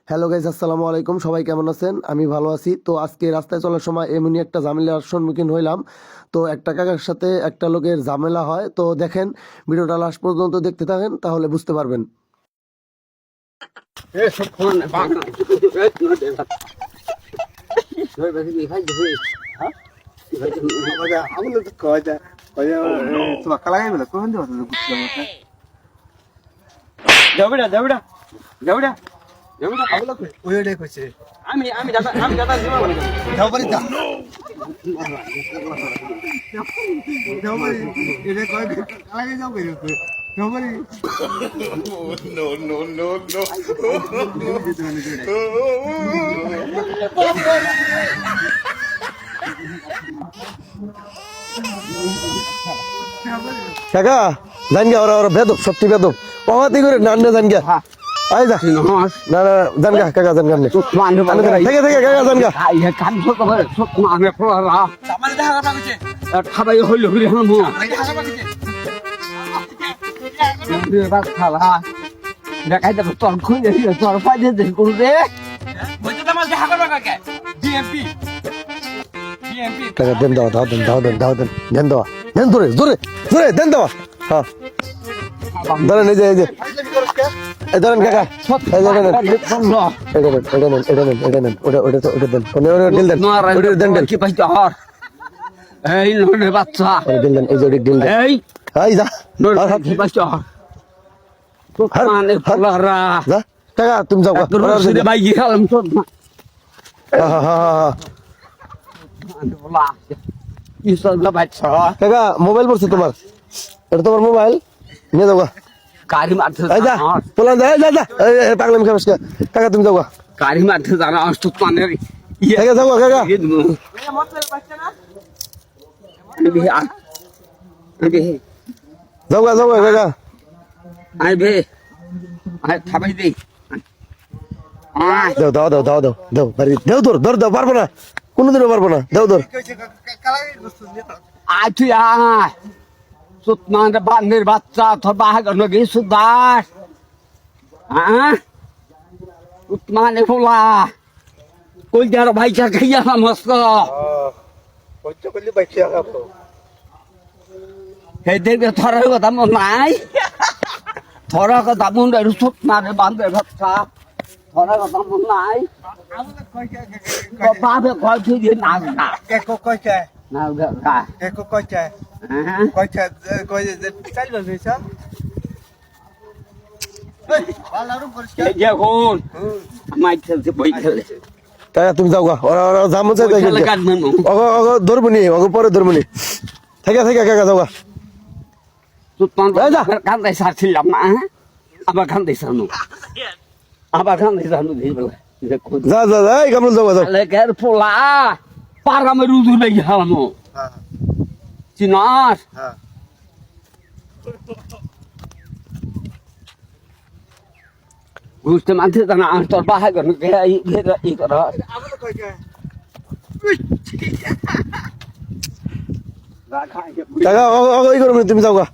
Hello guys, আসসালামু আলাইকুম। সবাই কেমন আছেন? আমি ভালো আছি। তো আজকে রাস্তায় চলার সময় এমনই একটা ঝামেলার সম্মুখীন হইলাম। তো একটা কাকার সাথে একটা লোকের ঝামেলা হয়। তো দেখেন, ভিডিওটা লাস্ট পর্যন্ত দেখতে থাকেন, তাহলে বুঝতে পারবেন। যাবড়া যাবড়া যাবড়া যাবড়া ওইটাই কইছে আমি দাদা জীবন বলি যাও বাড়ি যা যাও বাড়ি এটা কয় কালাগে যাও বের করে যাও বাড়ি কাকা জান গে, ওরা ওরা বেদব, সত্যি বেদব। পাওয়াতি করে নান্নে জান গে। আই যা না না, জান গা কাকা, জান গান্নে থেকে থেকে কাকা জান গা। খাবাই হইল হইলে দেখাই দেবো তোর খুঁজে তোর পাইতে করবে কাকা দেন দাও, দাও দেন, দাও দেন, দাও দেন, দেন দেওয়া, দেন ধরে জোরে জোরে দেন দেওয়া। হ্যাঁ ধরেন, এই যে এই যে এই ধরেন কাকা, এই যে নেন, এটা নেন, এটা নেন, এটা নেন, এটা নেন, ওটা ওটা ওটা দেন, ওটা ডিল দেন, ওটা দেন দেন, কি পাইতে হর এই নড়ে বাচ্চা ওটা ডিল দেন, এই যে ওটা ডিল দেন। এই এই যা নড়ে কি পাইতে হর মানে ফলারা যা কাকা, তুমি যাও গা। ওরা ওরা রসিদে ভাই গিয়ালাম তো হ্যাঁ হ্যাঁ হ্যাঁ হ্যাঁ। বলা ইসলা বাচ্চা কাকা মোবাইল পড়ছে তোমার, এটা তোমার মোবাইল, নিয়ে যাও গা। গাড়ি মারতে এই যা পোলা যা, এই যা যা, এই পাগলামি খাবেস কে? কাকা তুমি যাও গা, গাড়ি মারতে জানা তো পানের কাকা যাও গা কাকা। যাও গা, যাও গা কাকা। আই বে আই খাবাই দে দাও দাও দাও দাও দাও দাও, বাড়ি দেও, দৌড় দৌড় দাও, পারবো না, কোনোদিনও পারবো না, দেও দৌড়। কইছে কালাগে করছিস আই তুই আয় সুতমান বান্দের বাচ্চা তোর বাহাগর নগে সুদাস হ্যাঁ সুতমান ফুলা কই যার ভাই চা খাইয়া মস্ত কইছে কইলি বাইছিয়া খাবো হে দেখে থরার কথা মন নাই থরা কথা মন নাই সুতমান বান্দের বাচ্চা থরা কথা মন নাই বাপে কয় তুই না না কে কইছে না গা কে কইছে হ্যাঁ কইছে কইছে চাল বলছিস এই বালারু পরিষ্কার এই দেখুন মাই খেলছে বই খেলে কাকা তুমি যাও গা, ওরা ওরা যা মন চায় তাই খেলে করবে। কাটবেন ওগো ওগো ধরবো নি, ওগো পরে ধরবো নি, থেকে থেকে কাকা যাও গা। সুতমান কান্দাই সারছিলাম না আবার কান্দাই সারনু আবার কান্দাই সারনু দিবেলা দেখুন যা যা যা, এই কামরুল যাও গা, যাও। লেকের পোলা পারামে রুজু লেগে হালামো হ্যাঁ চিনার হ্যাঁ বুঝতে মানতে জানা আর তোর বাহাই গেল ই কর আমাদের কইছে কাকা ওগো ওগো ই করবো নি, তুমি যাও গা।